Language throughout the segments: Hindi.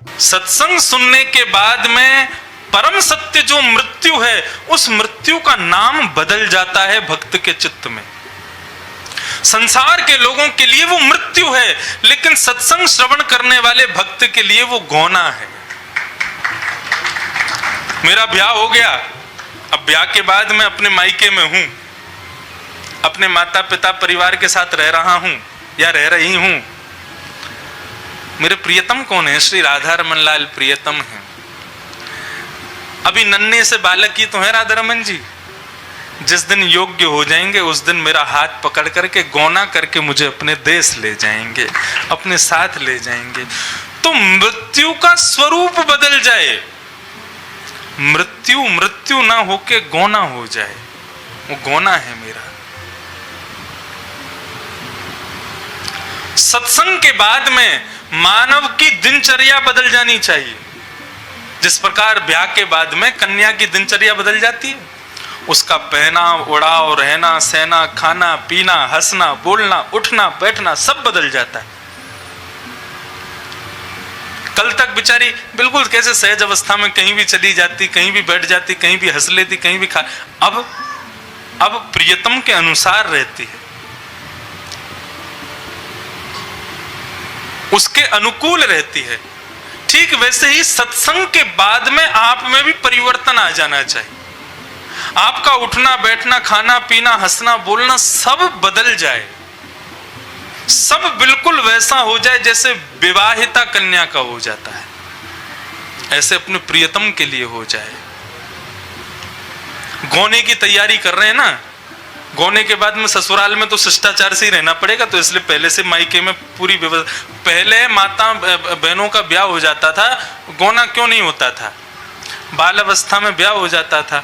सत्संग सुनने के बाद में परम सत्य जो मृत्यु है, उस मृत्यु का नाम बदल जाता है भक्त के चित्त में। संसार के लोगों के लिए वो मृत्यु है, लेकिन सत्संग श्रवण करने वाले भक्त के लिए वो गौना है। मेरा ब्याह हो गया, अब ब्याह के बाद मैं अपने मायके में हूं, अपने माता पिता परिवार के साथ रह रहा हूं या रह रही हूं। मेरे प्रियतम कौन है? श्री राधा रमन लाल प्रियतम है। अभी नन्हे से बालक ही तो है राधा रमन जी। जिस दिन योग्य हो जाएंगे उस दिन मेरा हाथ पकड़ करके गौना करके मुझे अपने देश ले जाएंगे, अपने साथ ले जाएंगे। तो मृत्यु का स्वरूप बदल जाए, मृत्यु ना होके गौना हो जाए, वो गौना है मेरा। सत्संग के बाद में मानव की दिनचर्या बदल जानी चाहिए। जिस प्रकार ब्याह के बाद में कन्या की दिनचर्या बदल जाती है, उसका पहना उड़ाव, रहना सहना, खाना पीना, हंसना बोलना, उठना बैठना सब बदल जाता है। कल तक बेचारी बिल्कुल कैसे सहज अवस्था में कहीं भी चली जाती, कहीं भी बैठ जाती, कहीं भी हंस लेती, कहीं भी खा, अब प्रियतम के अनुसार रहती है, उसके अनुकूल रहती है। ठीक वैसे ही सत्संग के बाद में आप में भी परिवर्तन आ जाना चाहिए। आपका उठना बैठना, खाना पीना, हंसना बोलना सब बदल जाए, सब बिल्कुल वैसा हो जाए जैसे विवाहिता कन्या का हो जाता है, ऐसे अपने प्रियतम के लिए हो जाए। गौने की तैयारी कर रहे हैं ना, गौने के बाद में ससुराल में तो शिष्टाचार से ही रहना पड़ेगा, तो इसलिए पहले से मायके में पूरी व्यवस्था। पहले माता बहनों का ब्याह हो जाता था, गौना क्यों नहीं होता था? बाल अवस्था में ब्याह हो जाता था,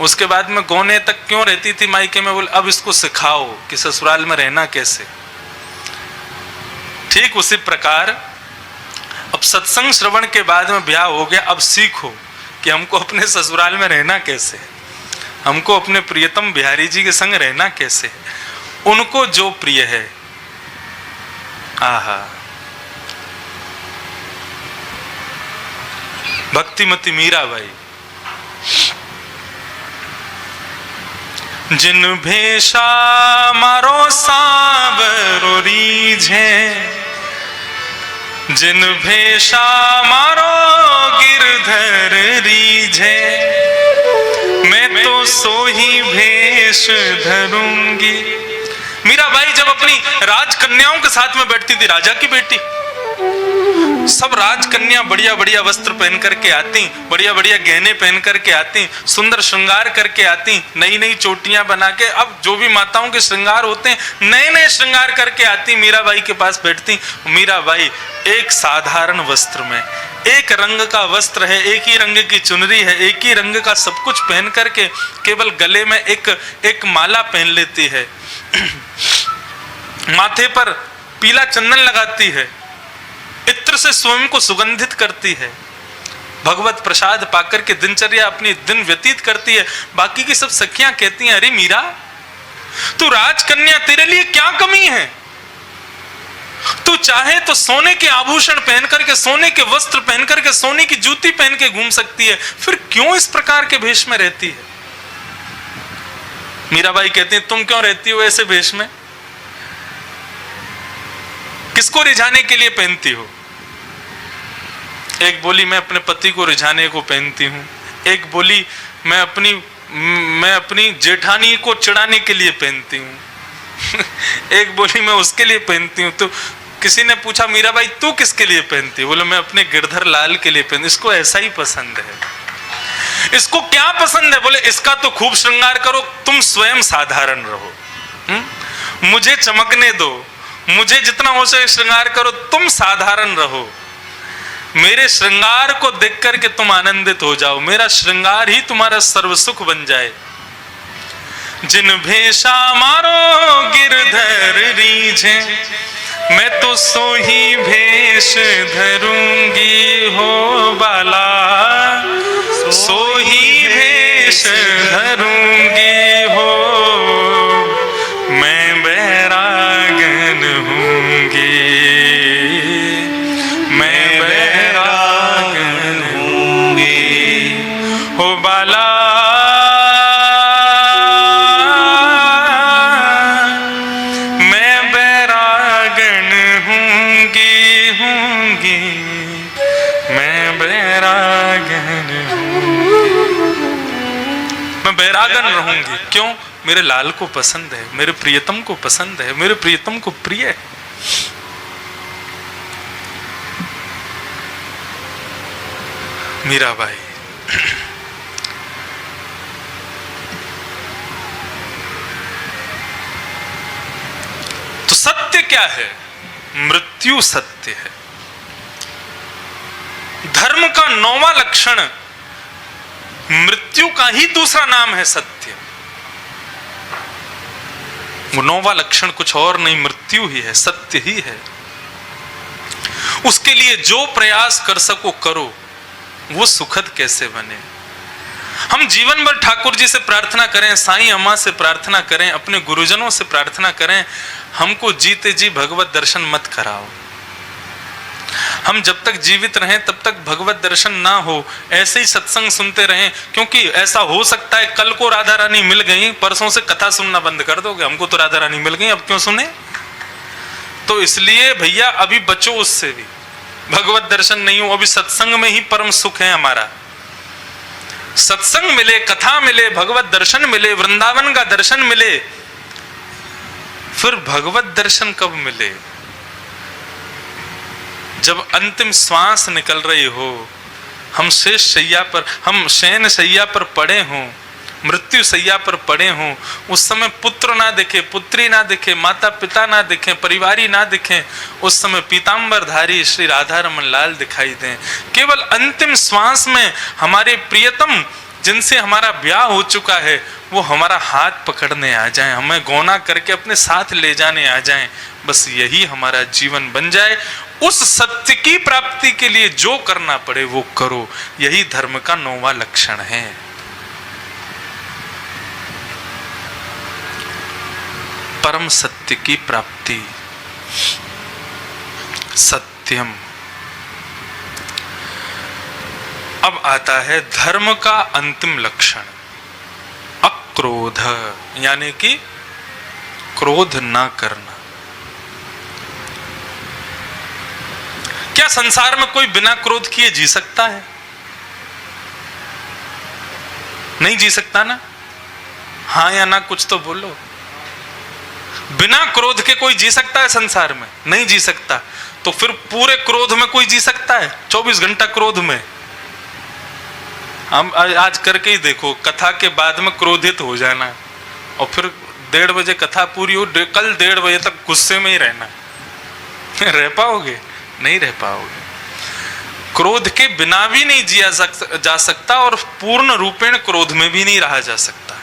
उसके बाद में गौने तक क्यों रहती थी मायके में? बोले अब इसको सिखाओ कि ससुराल में रहना कैसे। ठीक उसी प्रकार अब सत्संग श्रवण के बाद में ब्याह हो गया, अब सीखो कि हमको अपने ससुराल में रहना कैसे, हमको अपने प्रियतम बिहारी जी के संग रहना कैसे, उनको जो प्रिय है। आहा, भक्तिमती मीराबाई। जिन भेषा मारो सांवरो रीझे, जिन भेषा मारो गिरधर रीझे, मैं तो सोही भेष धरूंगी। मीराबाई जब अपनी राजकन्याओं के साथ में बैठती थी, राजा की बेटी, सब राजकन्या बढ़िया बढ़िया वस्त्र पहन करके आती, बढ़िया बढ़िया गहने पहन करके आती, सुंदर श्रृंगार करके आती, नई नई चोटियां बना के। अब जो भी माताओं के श्रृंगार होते हैं, नए नए श्रृंगार करके आती, मीराबाई के पास बैठती। मीराबाई एक साधारण वस्त्र में, एक रंग का वस्त्र है, एक ही रंग की चुनरी है, एक ही रंग का सब कुछ पहन करके केवल गले में एक माला पहन लेती है, माथे पर पीला चंदन लगाती है, इत्र से स्वयं को सुगंधित करती है, भगवत प्रसाद पाकर के दिनचर्या अपनी दिन व्यतीत करती है। बाकी की सब सखियां कहती हैं, अरे मीरा तू राजकन्या, तेरे लिए क्या कमी है? तू चाहे तो सोने के आभूषण पहन करके, सोने के वस्त्र पहन करके, सोने की जूती पहन के घूम सकती है, फिर क्यों इस प्रकार के भेष में रहती है? मीराबाई कहती है, तुम क्यों रहती हो ऐसे भेष में? किसको रिझाने के लिए पहनती हो? एक बोली, मैं अपने पति को रिझाने को पहनती हूं। एक बोली, मैं अपनी जेठानी को चिढ़ाने के लिए पहनती हूं। एक बोली, मैं उसके लिए पहनती हूं। तो किसी ने पूछा, मीराबाई तू किसके लिए पहनती है? बोले, मैं अपने गिरधर लाल के लिए पहनती। इसको ऐसा ही पसंद है। इसको क्या पसंद है? बोले, इसका तो खूब श्रृंगार करो, तुम स्वयं साधारण रहो, मुझे चमकने दो, मुझे जितना हो सके श्रृंगार करो, तुम साधारण रहो, मेरे श्रृंगार को देख करके तुम आनंदित हो जाओ, मेरा श्रृंगार ही तुम्हारा सर्व सुख बन जाए। जिन भेषा मारो गिरधर रीझे, मैं तो सोही भेष धरूंगी हो बाला, सोही भेष धरूंगी हो, मैं बैरागन हूंगी, मैं बैरागन बैरागन रहूंगी। क्यों? मेरे लाल को पसंद है, मेरे प्रियतम को पसंद है, मेरे प्रियतम को प्रिय है। मीराबाई। तो सत्य क्या है? मृत्यु सत्य है। धर्म का 9वां लक्षण मृत्यु का ही दूसरा नाम है सत्य। वो 9वां लक्षण कुछ और नहीं, मृत्यु ही है, सत्य ही है। उसके लिए जो प्रयास कर सको करो, वो सुखद कैसे बने। हम जीवन भर ठाकुर जी से प्रार्थना करें, साईं अम्मा से प्रार्थना करें, अपने गुरुजनों से प्रार्थना करें, हमको जीते जी भगवत दर्शन मत कराओ। हम जब तक जीवित रहें तब तक भगवत दर्शन ना हो, ऐसे ही सत्संग सुनते रहें। क्योंकि ऐसा हो सकता है कल को राधा रानी मिल गई, परसों से कथा सुनना बंद कर दोगे, हमको तो राधा रानी मिल गई, अब क्यों सुने। तो इसलिए भैया अभी बचो उससे भी, भगवत दर्शन नहीं हो, अभी सत्संग में ही परम सुख है हमारा। सत्संग मिले, कथा मिले, भगवत दर्शन मिले, वृंदावन का दर्शन मिले। फिर भगवत दर्शन कब मिले? जब अंतिम श्वास निकल रही हो, हम शेष शैया पर, हम शयन शैया पर पड़े हों, मृत्यु शैया पर पड़े हों, उस समय पुत्र ना दिखे, पुत्री ना दिखे, माता पिता ना दिखे, परिवारी ना दिखे, उस समय पीतांबरधारी श्री राधा रमन लाल दिखाई दें। केवल अंतिम श्वास में हमारे प्रियतम जिनसे हमारा ब्याह हो चुका है वो हमारा हाथ पकड़ने आ जाएं, हमें गौना करके अपने साथ ले जाने आ जाएं। बस यही हमारा जीवन बन जाए। उस सत्य की प्राप्ति के लिए जो करना पड़े वो करो, यही धर्म का 9वां लक्षण है। परम सत्य की प्राप्ति, सत्यम। अब आता है धर्म का अंतिम लक्षण, अक्रोध, यानी कि क्रोध ना करना। क्या संसार में कोई बिना क्रोध किए जी सकता है? नहीं जी सकता ना? हाँ या ना कुछ तो बोलो। बिना क्रोध के कोई जी सकता है संसार में? नहीं जी सकता। तो फिर पूरे क्रोध में कोई जी सकता है? 24 घंटा क्रोध में? हम आज करके ही देखो, कथा के बाद में क्रोधित हो जाना और फिर 1:30 बजे कथा पूरी हो, कल 1:30 बजे तक गुस्से में ही रहना। रह पाओगे? नहीं रह पाओगे। क्रोध के बिना भी नहीं जिया जा सकता और पूर्ण रूपेण क्रोध में भी नहीं रहा जा सकता।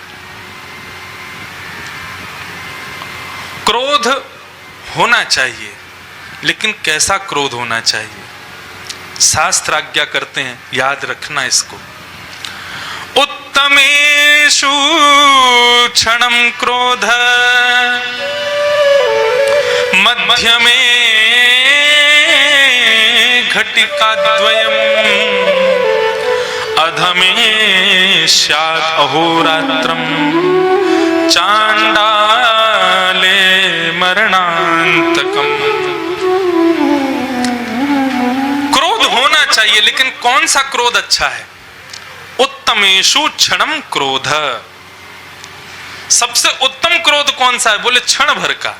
क्रोध होना चाहिए, लेकिन कैसा क्रोध होना चाहिए? शास्त्र आज्ञा करते हैं, याद रखना इसको। उत्तमेषु क्षणं क्रोध, मध्यमे घटिकाद्वयम्, अधमे स्यात् अहोरात्रम्, चांडाले मरणांतकम्। क्रोध होना चाहिए, लेकिन कौन सा क्रोध अच्छा है? उत्तमेषु क्षणम क्रोध। सबसे उत्तम क्रोध कौन सा है? बोले क्षण भर का।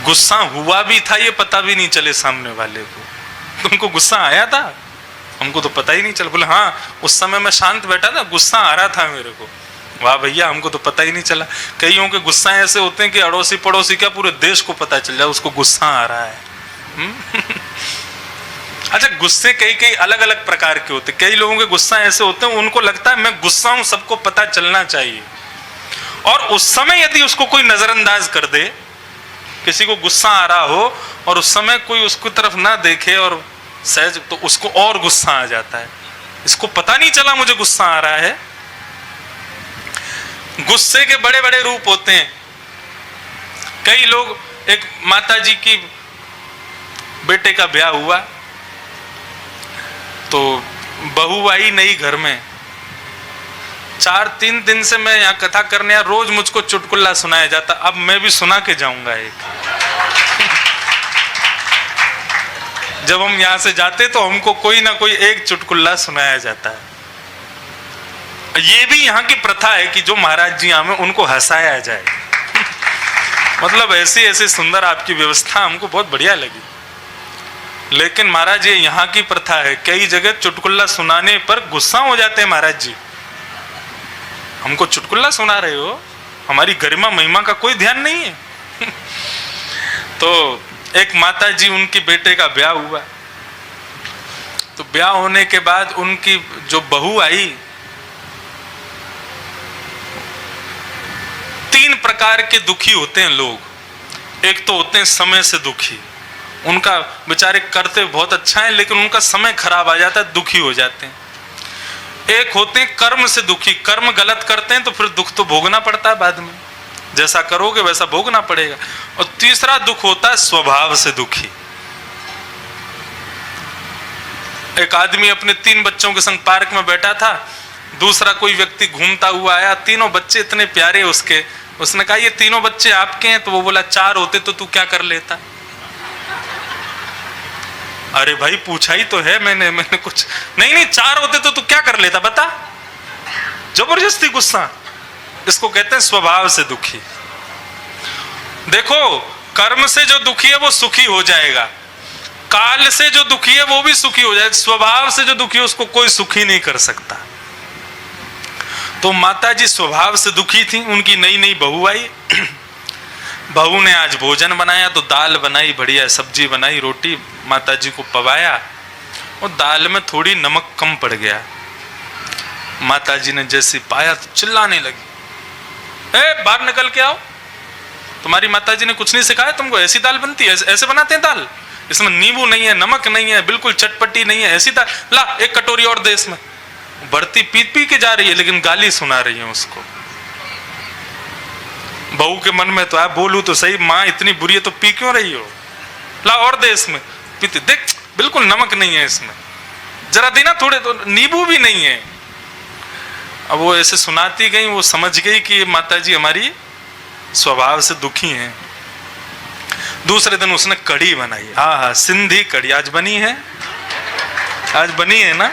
गुस्सा हुआ भी था ये पता भी नहीं चले सामने वाले को। तुमको गुस्सा आया था? हमको तो पता ही नहीं चला। बोले हाँ, उस समय मैं शांत बैठा था, गुस्सा आ रहा था मेरे को। वाह भैया, हमको तो पता ही नहीं चला। कईयों के गुस्सा ऐसे होते हैं कि अड़ोसी पड़ोसी क्या पूरे देश को पता चल जाए उसको गुस्सा आ रहा है। अच्छा, गुस्से कई अलग अलग प्रकार के होते। कई लोगों के गुस्सा ऐसे होते हैं, उनको लगता है मैं गुस्सा हूं, सबको पता चलना चाहिए। और उस समय यदि उसको कोई नजरअंदाज कर दे, किसी को गुस्सा आ रहा हो और उस समय कोई उसकी तरफ ना देखे और सहज, तो उसको और गुस्सा आ जाता है। इसको पता नहीं चला मुझे गुस्सा आ रहा है। गुस्से के बड़े बड़े रूप होते हैं। कई लोग, एक माता जी की बेटे का ब्याह हुआ तो बहू आई नई घर में। 3 दिन से मैं यहाँ कथा करने आया, रोज मुझको चुटकुला सुनाया जाता। अब मैं भी सुना के जाऊंगा एक। जब हम यहाँ से जाते तो हमको कोई ना कोई एक चुटकुला सुनाया जाता है। ये भी यहाँ की प्रथा है कि जो महाराज जी आवे उनको हंसाया जाए। मतलब ऐसी ऐसी सुंदर आपकी व्यवस्था हमको बहुत बढ़िया लगी। लेकिन महाराज ये यहाँ की प्रथा है, कई जगह चुटकुला सुनाने पर गुस्सा हो जाते हैं महाराज जी। हमको चुटकुला सुना रहे हो, हमारी गरिमा महिमा का कोई ध्यान नहीं है। तो एक माता जी, उनकी बेटे का ब्याह हुआ, तो ब्याह होने के बाद उनकी जो बहू आई, 3 प्रकार के दुखी होते हैं लोग। एक तो होते हैं समय से दुखी, उनका बेचारे करते बहुत अच्छा है लेकिन उनका समय खराब आ जाता है, दुखी हो जाते हैं। एक होते हैं कर्म से दुखी, कर्म गलत करते हैं तो फिर दुख तो भोगना पड़ता है बाद में, जैसा करोगे वैसा भोगना पड़ेगा। और तीसरा दुख होता है स्वभाव से दुखी। एक आदमी अपने 3 बच्चों के संग पार्क में बैठा था, दूसरा कोई व्यक्ति घूमता हुआ आया, तीनों बच्चे इतने प्यारे उसके, उसने कहा ये तीनों बच्चे आपके हैं? तो वो बोला 4 होते तो तू क्या कर लेता? अरे भाई पूछा ही तो है मैंने कुछ नहीं 4 होते तो तू क्या कर लेता बता? जबरदस्ती गुस्सा, इसको कहते हैं स्वभाव से दुखी। देखो, कर्म से जो दुखी है वो सुखी हो जाएगा, काल से जो दुखी है वो भी सुखी हो जाएगा, स्वभाव से जो दुखी है उसको कोई सुखी नहीं कर सकता। तो माता जी स्वभाव से दुखी थी, उनकी नई नई बहू आई। बहू ने आज भोजन बनाया तो दाल बनाई, बढ़िया सब्जी बनाई, रोटी माता जी को पवाया, और दाल में थोड़ी नमक कम पड़ गया। माता जी ने जैसे पाया तो चिल्लाने लगी, ए बाहर निकल के आओ, तुम्हारी माता जी ने कुछ नहीं सिखाया तुमको? ऐसी दाल बनती है? ऐसे बनाते हैं दाल, इसमें नींबू नहीं है, नमक नहीं है, बिल्कुल चटपटी नहीं है, ऐसी दाल ला, एक कटोरी और दे इसमें। बढ़ती पी के जा रही है लेकिन गाली सुना रही है उसको। बहू के मन में तो आप बोलूं तो सही, माँ इतनी बुरी है तो पी क्यों रही हो, ला और दे इसमें। पीती, देख बिल्कुल नमक नहीं है इसमें, जरा देना थोड़े, तो नींबू भी नहीं है। अब वो ऐसे सुनाती गई, वो समझ गई कि ये माता जी हमारी स्वभाव से दुखी हैं। दूसरे दिन उसने कढ़ी बनाई, हाँ सिंधी कढ़ी आज बनी है, आज बनी है ना।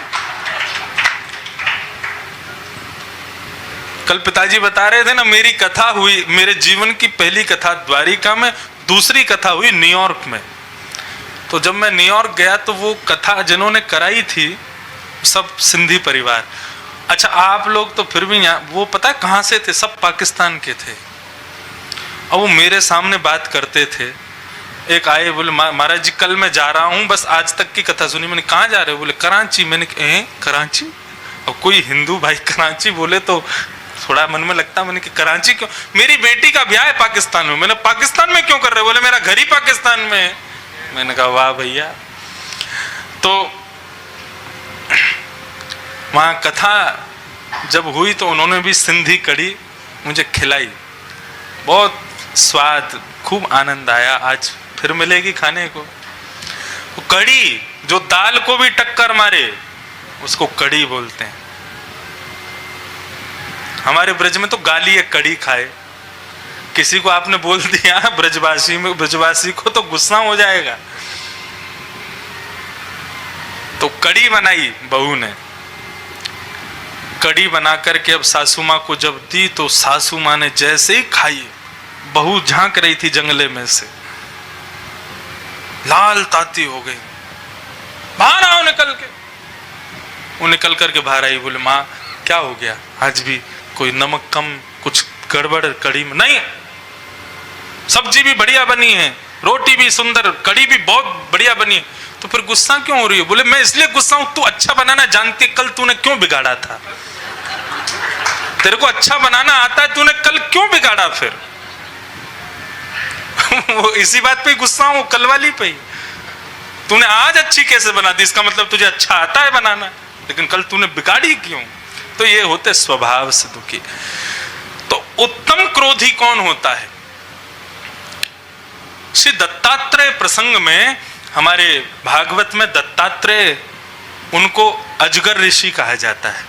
कल पिताजी बता रहे थे ना, मेरी कथा हुई, मेरे जीवन की पहली कथा द्वारिका में, दूसरी कथा हुई न्यूयॉर्क में। तो जब मैं न्यूयॉर्क गया तो वो कथा जिन्होंने कराई थी सब सिंधी परिवार। अच्छा आप लोग तो फिर भी यहाँ, वो पता है कहाँ से थे? सब पाकिस्तान के थे। अब वो मेरे सामने बात करते थे। एक आए बोले महाराज जी कल मैं जा रहा हूँ, बस आज तक की कथा सुनी। मैंने कहाँ जा रहे हो? बोले कराची। मैंने कराची? अब कोई हिंदू भाई कराची बोले तो थोड़ा मन में लगता, मैंने कि कराची क्यों? मेरी बेटी का ब्याह है पाकिस्तान में। मैंने पाकिस्तान में क्यों कर रहे हो? बोले मेरा घर ही पाकिस्तान में है। मैंने कहा वाह भैया। तो वहां कथा जब हुई तो उन्होंने भी सिंधी कढ़ी मुझे खिलाई, बहुत स्वाद, खूब आनंद आया। आज फिर मिलेगी खाने को। कढ़ी जो दाल को भी टक्कर मारे उसको कढ़ी बोलते हैं। हमारे ब्रज में तो गाली है कढ़ी खाए। किसी को आपने बोल दिया ब्रजवासी को तो गुस्सा हो जाएगा। तो कढ़ी बनाई बहू ने, कढ़ी बना करके अब सासू माँ को जब दी तो सासू माँ ने जैसे ही खाई, बहू झांक रही थी जंगले में से, लाल ताती हो गई। बाहर आओ निकल के। वो निकल करके बाहर आई। बोले माँ क्या हो गया? आज भी कोई नमक कम, कुछ गड़बड़ कढ़ी में? नहीं, सब्जी भी बढ़िया बनी है, रोटी भी सुंदर, कढ़ी भी बहुत बढ़िया बनी है। तो फिर गुस्सा क्यों हो रही है? बोले मैं इसलिए गुस्सा हूं, तू अच्छा बनाना जानती है, कल तूने क्यों बिगाड़ा था? तेरे को अच्छा बनाना आता है, तूने कल क्यों बिगाड़ा? फिर वो इसी बात पे गुस्सा हूं, कल वाली पे। तूने आज अच्छी कैसे बना दी? इसका मतलब तुझे अच्छा आता है बनाना, लेकिन कल तूने बिगाड़ी क्यों? तो ये होते स्वभाव से दुखी। तो उत्तम क्रोधी कौन होता है? श्री दत्तात्रेय प्रसंग में, हमारे भागवत में दत्तात्रेय, उनको अजगर ऋषि कहा जाता है।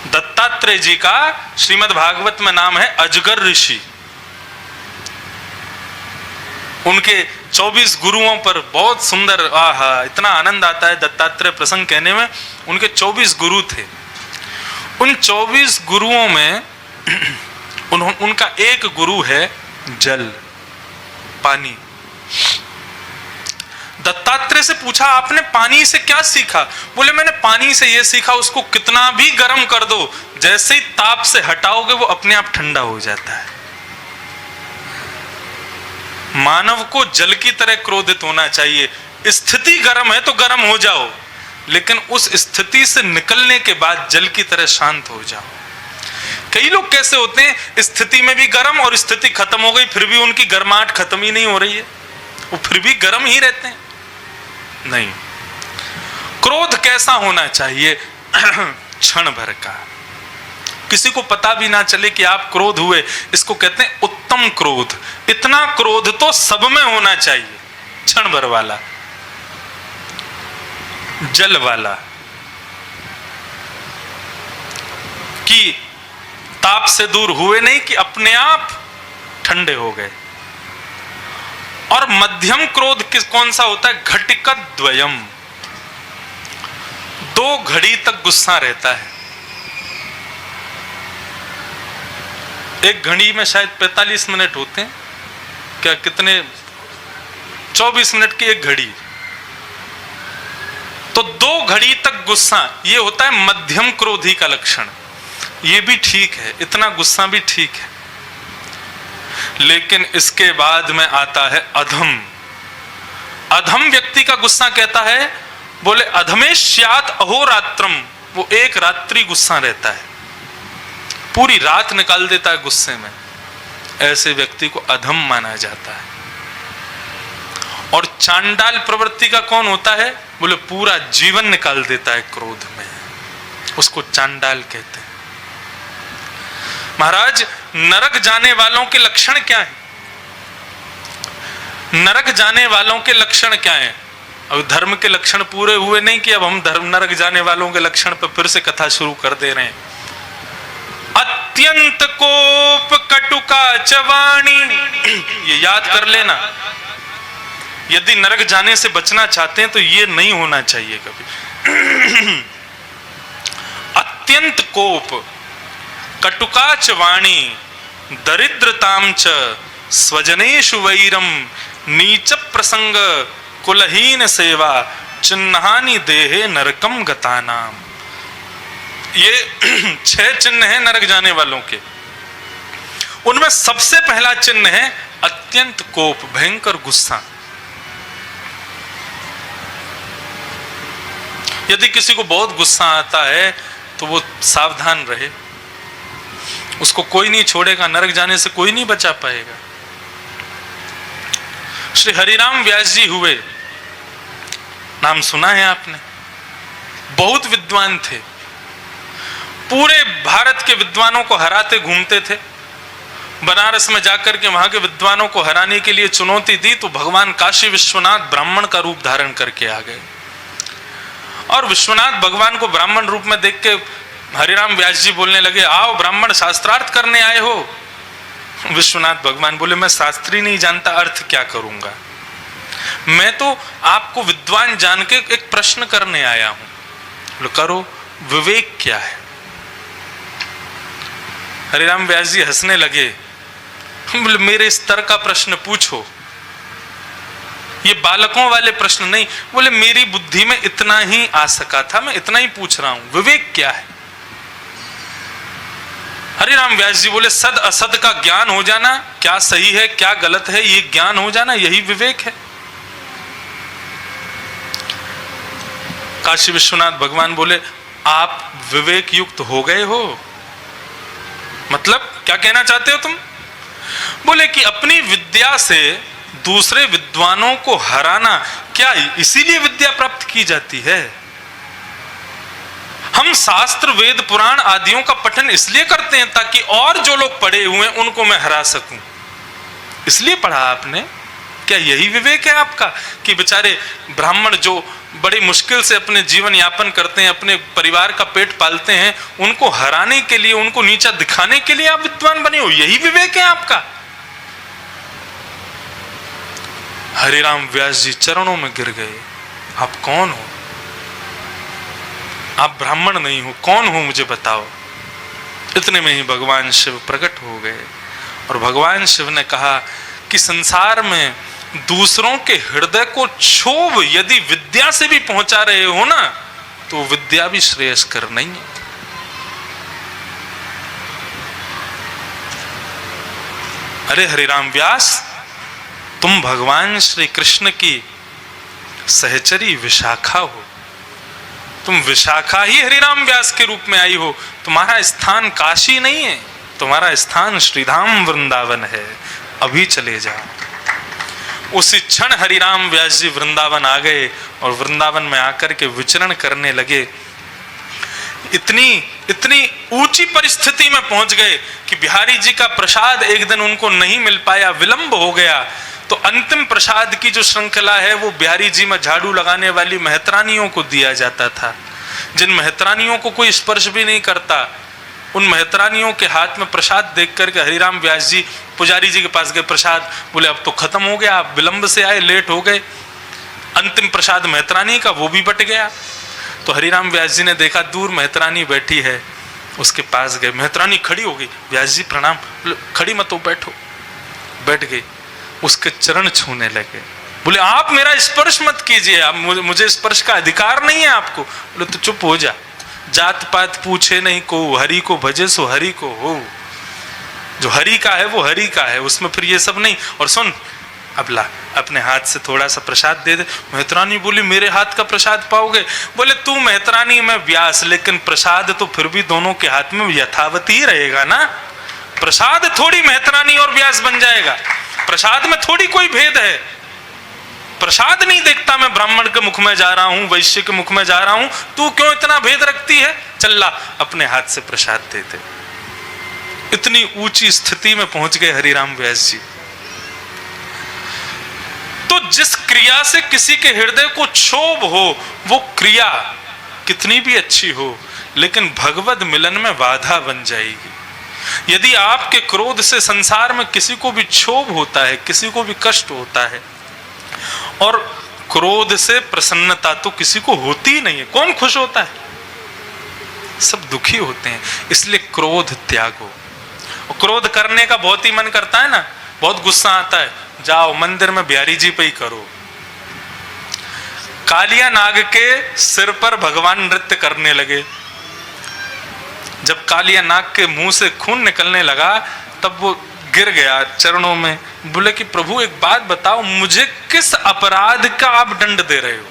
दत्तात्रेय जी का श्रीमद् भागवत में नाम है अजगर ऋषि। उनके 24 गुरुओं पर बहुत सुंदर, आहा इतना आनंद आता है दत्तात्रेय प्रसंग कहने में। उनके 24 गुरु थे। उन 24 गुरुओं में उनका एक गुरु है जल, पानी। दत्तात्रेय से पूछा आपने पानी से क्या सीखा? बोले मैंने पानी से यह सीखा उसको कितना भी गर्म कर दो, जैसे ही ताप से हटाओगे वो अपने आप ठंडा हो जाता है। मानव को जल की तरह क्रोधित होना चाहिए। स्थिति गर्म है तो गर्म हो जाओ, लेकिन उस स्थिति से निकलने के बाद जल की तरह शांत हो जाओ। कई लोग कैसे होते हैं, स्थिति में भी गर्म और स्थिति खत्म हो गई फिर भी उनकी गर्माहट खत्म ही नहीं हो रही है, वो फिर भी गर्म ही रहते हैं। नहीं, क्रोध कैसा होना चाहिए? क्षण भर का, किसी को पता भी ना चले कि आप क्रोध हुए, इसको कहते हैं उत्तम क्रोध। इतना क्रोध तो सब में होना चाहिए, क्षण भर वाला, जल वाला, कि ताप से दूर हुए नहीं कि अपने आप ठंडे हो गए। और मध्यम क्रोध कौन सा होता है? घटिकत द्वयम, 2 घड़ी तक गुस्सा रहता है। एक घड़ी में शायद 45 मिनट होते हैं, क्या कितने, 24 मिनट की एक घड़ी, तो 2 घड़ी तक गुस्सा, ये होता है मध्यम क्रोधी का लक्षण। ये भी ठीक है, इतना गुस्सा भी ठीक है। लेकिन इसके बाद में आता है अधम। अधम व्यक्ति का गुस्सा कहता है, बोले अधमेश्यात अहोरात्रम, वो एक रात्रि गुस्सा रहता है, पूरी रात निकाल देता है गुस्से में। ऐसे व्यक्ति को अधम माना जाता है। और चांडाल प्रवृत्ति का कौन होता है? बोले पूरा जीवन निकाल देता है क्रोध में, उसको चांडाल कहते हैं। महाराज, नरक जाने वालों के लक्षण क्या है? नरक जाने वालों के लक्षण क्या है? अब धर्म के लक्षण पूरे हुए नहीं कि अब हम नरक जाने वालों के लक्षण पर फिर से कथा शुरू कर दे रहे हैं। अत्यंत कोप कटुका चवाणी, ये याद कर लेना। यदि नरक जाने से बचना चाहते हैं तो ये नहीं होना चाहिए कभी। अत्यंत कोप, कटुकाच वाणी, दरिद्रताम च, स्वजनेषु वैरम, नीच प्रसंग, कुलहीन सेवा, चिन्हानि देहे नरकम गतानाम। ये 6 चिन्ह हैं नरक जाने वालों के। उनमें सबसे पहला चिन्ह है अत्यंत कोप, भयंकर गुस्सा। यदि किसी को बहुत गुस्सा आता है तो वो सावधान रहे, उसको कोई नहीं छोड़ेगा, नरक जाने से कोई नहीं बचा पाएगा। श्री हरिराम व्यास जी हुए, नाम सुना है आपने, बहुत विद्वान थे, पूरे भारत के विद्वानों को हराते घूमते थे। बनारस में जाकर के वहां के विद्वानों को हराने के लिए चुनौती दी तो भगवान काशी विश्वनाथ ब्राह्मण का रूप धारण करके आ गए। और विश्वनाथ भगवान को ब्राह्मण रूप में देख के हरिराम व्यास जी बोलने लगे, आओ ब्राह्मण शास्त्रार्थ करने आए हो। विश्वनाथ भगवान बोले, मैं शास्त्री नहीं जानता, अर्थ क्या करूंगा, मैं तो आपको विद्वान जान के एक प्रश्न करने आया हूं। बोले करो, विवेक क्या है? हरिराम व्यास जी हंसने लगे, बोले मेरे स्तर का प्रश्न पूछो, ये बालकों वाले प्रश्न नहीं। बोले मेरी बुद्धि में इतना ही आ सका था, मैं इतना ही पूछ रहा हूं, विवेक क्या है? हरिराम व्यास जी बोले, सद असद का ज्ञान हो जाना, क्या सही है क्या गलत है ये ज्ञान हो जाना, यही विवेक है। काशी विश्वनाथ भगवान बोले, आप विवेक युक्त हो गए हो? मतलब क्या कहना चाहते हो तुम? बोले कि अपनी विद्या से दूसरे विद्वानों को हराना, क्या इसीलिए विद्या प्राप्त की जाती है? हम शास्त्र वेद पुराण आदियों का पठन इसलिए करते हैं ताकि और जो लोग पढ़े हुए हैं उनको मैं हरा सकूं, इसलिए पढ़ा आपने। क्या यही विवेक है आपका कि बेचारे ब्राह्मण जो बड़ी मुश्किल से अपने जीवन यापन करते हैं, अपने परिवार का पेट पालते हैं, उनको हराने के लिए, उनको नीचा दिखाने के लिए आप विद्वान बने हो? यही विवेक है आपका? हरिराम व्यास जी चरणों में गिर गए, आप कौन हो? आप ब्राह्मण नहीं हो, कौन हो मुझे बताओ। इतने में ही भगवान शिव प्रकट हो गए और भगवान शिव ने कहा कि संसार में दूसरों के हृदय को क्षोभ यदि विद्या से भी पहुंचा रहे हो ना, तो विद्या भी श्रेयस्कर नहीं है। अरे हरिराम व्यास, तुम भगवान श्री कृष्ण की सहचरी विशाखा हो, तुम विशाखा ही हरिराम व्यास के रूप में आई हो। तुम्हारा स्थान काशी नहीं है, तुम्हारा स्थान श्रीधाम वृंदावन है। अभी चले जाओ। उसी क्षण हरिराम व्यास जी वृंदावन आ गए और वृंदावन में आकर के विचरण करने लगे। इतनी ऊंची परिस्थिति में पहुंच गए कि बिहारी जी का प्रसाद एक दिन उनको नहीं मिल पाया, विलंब हो गया। तो अंतिम प्रसाद की जो श्रृंखला है वो बिहारी जी में झाड़ू लगाने वाली मेहतरानियों को दिया जाता था, जिन मेहतरानियों को कोई स्पर्श भी नहीं करता। उन मेहतरानियों के हाथ में प्रसाद देख करके हरिराम व्यास जी पुजारी जी के पास गए। प्रसाद बोले अब तो खत्म हो गया, आप विलंब से आए, लेट हो गए। अंतिम प्रसाद मेहतरानी का वो भी बट गया। तो हरिराम व्यास जी ने देखा दूर मेहतरानी बैठी है, उसके पास गए। मेहतरानी खड़ी हो गई, व्यास जी प्रणाम। खड़ी मत हो, बैठो। बैठ गई, उसके चरण छूने लगे। बोले आप मेरा स्पर्श मत कीजिए, आप मुझे स्पर्श का अधिकार नहीं है आपको। बोले तो चुप हो जा, जात पात पूछे नहीं को, हरि को भजे सो हरि को हो। जो हरि का है वो हरि का है, उसमें फिर ये सब नहीं। और सुन, अब ला अपने हाथ से थोड़ा सा प्रसाद दे दे। मेहतरानी बोली मेरे हाथ का प्रसाद पाओगे? बोले तू मेहतरानी में व्यास, लेकिन प्रसाद तो फिर भी दोनों के हाथ में यथावत ही रहेगा ना। प्रसाद थोड़ी मेहतरानी और व्यास बन जाएगा, प्रसाद में थोड़ी कोई भेद है। प्रसाद नहीं देखता मैं ब्राह्मण के मुख में जा रहा हूं, वैश्य के मुख में जा रहा हूं, तू क्यों इतना भेद रखती है? चल्ला अपने हाथ से प्रसाद दे दे। इतनी ऊंची स्थिति में पहुंच गए हरिराम व्यास जी। तो जिस क्रिया से किसी के हृदय को क्षोभ हो, वो क्रिया कितनी भी अच्छी हो, लेकिन भगवत मिलन में बाधा बन जाएगी। यदि आपके क्रोध से संसार में किसी को भी क्षोभ होता है, किसी को भी कष्ट होता है, और क्रोध से प्रसन्नता तो किसी को होती ही नहीं है। कौन खुश होता है? सब दुखी होते हैं। इसलिए क्रोध त्यागो। और क्रोध करने का बहुत ही मन करता है ना, बहुत गुस्सा आता है, जाओ मंदिर में बिहारी जी पे ही करो। कालिया नाग के सिर पर भगवान नृत्य करने लगे। जब कालिया नाग के मुंह से खून निकलने लगा तब वो गिर गया चरणों में। बोले कि प्रभु एक बात बताओ, मुझे किस अपराध का आप दंड दे रहे हो?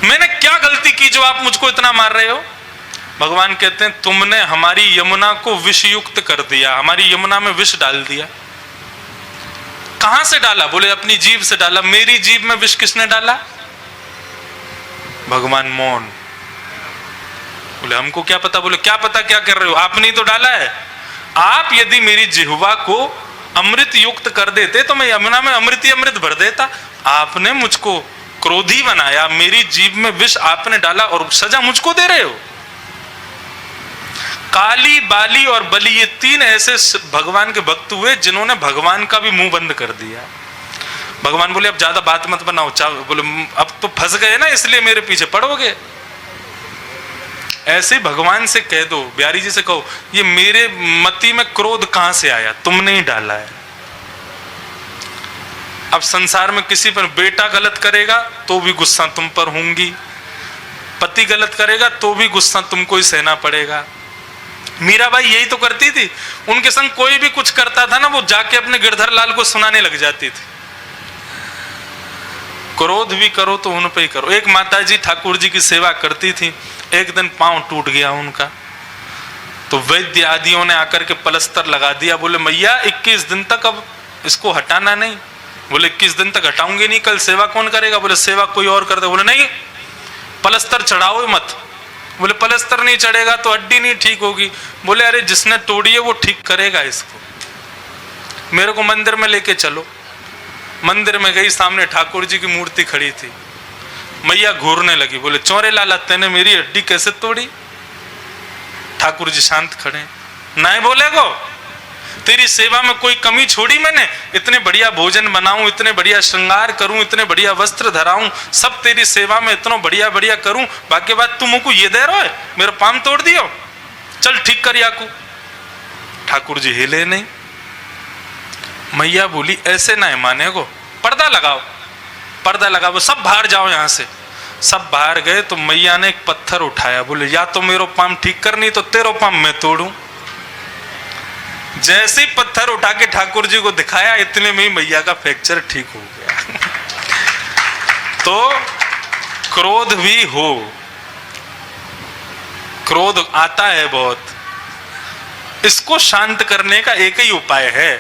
मैंने क्या गलती की जो आप मुझको इतना मार रहे हो? भगवान कहते हैं तुमने हमारी यमुना को विष युक्त कर दिया, हमारी यमुना में विष डाल दिया। कहां से डाला? बोले अपनी जीभ से डाला। मेरी जीभ में विष किसने डाला? भगवान मौन। बोले हमको क्या पता? बोले क्या पता क्या कर रहे हो, आपने ही तो डाला है। आप यदि मेरी जिह्वा को अमृत युक्त कर देते तो मैं यमुना में अमृत ही अमृत भर देता। आपने मुझको क्रोधी बनाया, मेरी जीभ में विष आपने डाला और सजा मुझको दे रहे हो। काली, बाली और बली, ये तीन ऐसे भगवान के भक्त हुए जिन्होंने भगवान का भी मुंह बंद कर दिया। भगवान बोले अब ज्यादा बात मत बनाओ। बोले अब तो फंस गए ना, इसलिए मेरे पीछे पड़ोगे। ऐसे भगवान से कह दो, बिहारी जी से कहो, ये मेरे मति में क्रोध कहां से आया? तुमने ही डाला है। अब संसार में किसी पर बेटा गलत करेगा तो भी गुस्सा तुम पर होंगी, पति गलत करेगा तो भी गुस्सा तुमको ही सहना पड़ेगा। मीराबाई यही तो करती थी, उनके संग कोई भी कुछ करता था ना, वो जाके अपने गिरधर लाल को सुनाने लग जाती थी। क्रोध भी करो तो उन पे ही करो। एक माताजी ठाकुर जी की सेवा करती थी, एक दिन पांव टूट गया उनका, तो वैद्य आदियों ने आकर के पलस्तर लगा दिया। बोले मैया 21 दिन तक अब इसको हटाना नहीं। बोले 21 दिन तक हटाऊंगे नहीं, कल सेवा कौन करेगा? बोले सेवा कोई और कर दे। बोले नहीं, पलस्तर चढ़ाओ मत। बोले पलस्तर नहीं चढ़ेगा तो हड्डी नहीं ठीक होगी। बोले अरे जिसने तोड़ी है वो ठीक करेगा इसको, मेरे को मंदिर में लेके चलो। मंदिर में गई, सामने ठाकुर जी की मूर्ति खड़ी थी। मैया घूरने लगी। बोले चौरे लाला तेने मेरी हड्डी कैसे तोड़ी? ठाकुर जी शांत खड़े, नहीं बोलेगो? तेरी सेवा में कोई कमी छोड़ी मैंने? इतने बढ़िया भोजन बनाऊं, इतने बढ़िया श्रृंगार करूं, इतने बढ़िया वस्त्र धराऊं, सब तेरी सेवा में इतना बढ़िया बढ़िया करूं, बाकी बात तू मुझको ये दे रहा है, मेरा पाम तोड़ दियो, चल ठीक कर याकू। ठाकुर जी हिले नहीं। मैया बोली ऐसे ना है माने को, पर्दा लगाओ, पर्दा लगाओ, सब बाहर जाओ यहां से। सब बाहर गए तो मैया ने एक पत्थर उठाया, बोले या तो मेरो पाम ठीक कर, नहीं तो तेरो पाम मैं तोड़ूं। जैसे ही पत्थर उठा के ठाकुर जी को दिखाया, इतने में ही मैया का फ्रैक्चर ठीक हो गया। तो क्रोध भी हो, क्रोध आता है बहुत, इसको शांत करने का एक ही उपाय है,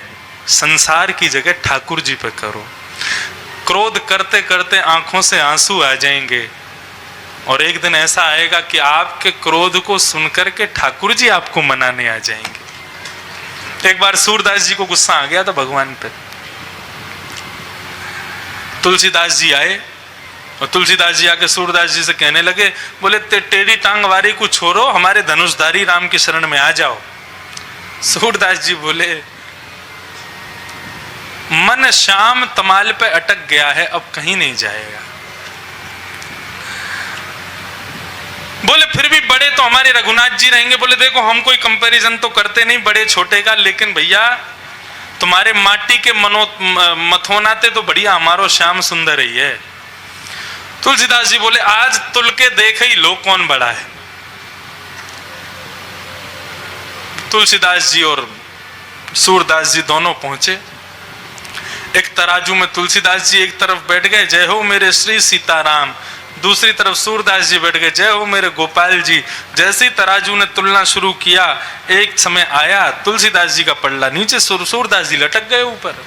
संसार की जगह ठाकुर जी पे करो। क्रोध करते करते आंखों से आंसू आ जाएंगे और एक दिन ऐसा आएगा कि आपके क्रोध को सुनकर के ठाकुर जी आपको मनाने आ जाएंगे। एक बार सूरदास जी को गुस्सा आ गया था भगवान पे। तुलसीदास जी आए और तुलसीदास जी आके सूरदास जी से कहने लगे, बोले टेढ़ी टांग वारी को छोड़ो, हमारे धनुषधारी राम की शरण में आ जाओ। सूरदास जी बोले, मन श्याम तमाल पे अटक गया है, अब कहीं नहीं जाएगा। बोले फिर भी बड़े तो हमारे रघुनाथ जी रहेंगे। बोले देखो हम कोई कंपैरिजन तो करते नहीं बड़े छोटे का, लेकिन भैया तुम्हारे माटी के मथोनाते तो बढ़िया हमारो श्याम सुंदर ही है। तुलसीदास जी बोले आज तुल के देख ही लो कौन बड़ा है। तुलसीदास जी और सूरदास जी दोनों पहुंचे। एक तराजू में तुलसीदास जी एक तरफ बैठ गए, जय हो मेरे श्री सीताराम, दूसरी तरफ सूरदास जी बैठ गए, जय हो मेरे गोपाल जी। जैसे ही तराजू ने तुलना शुरू किया, एक समय आया तुलसीदास जी का पल्ला नीचे, सूरदास जी लटक गए ऊपर।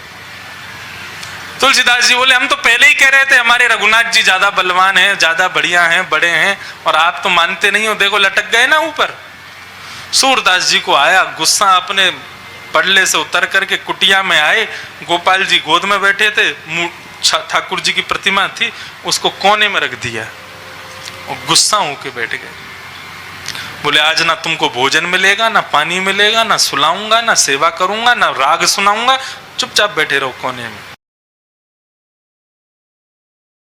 तुलसीदास जी बोले हम तो पहले ही कह रहे थे हमारे रघुनाथ जी ज्यादा बलवान हैं, ज्यादा बढ़िया हैं, बड़े हैं, और आप तो मानते नहीं हो, देखो लटक गए ना ऊपर। सूरदास जी को आया गुस्सा, अपने पल्ले से उतर करके कुटिया में आए। गोपाल जी गोद में बैठे थे, ठाकुर जी की प्रतिमा थी, उसको कोने में रख दिया और गुस्सा होके बैठ गए। बोले आज ना तुमको भोजन मिलेगा, ना पानी मिलेगा, ना सुलाऊंगा, ना सेवा करूंगा, ना राग सुनाऊंगा, चुपचाप बैठे रहो कोने में।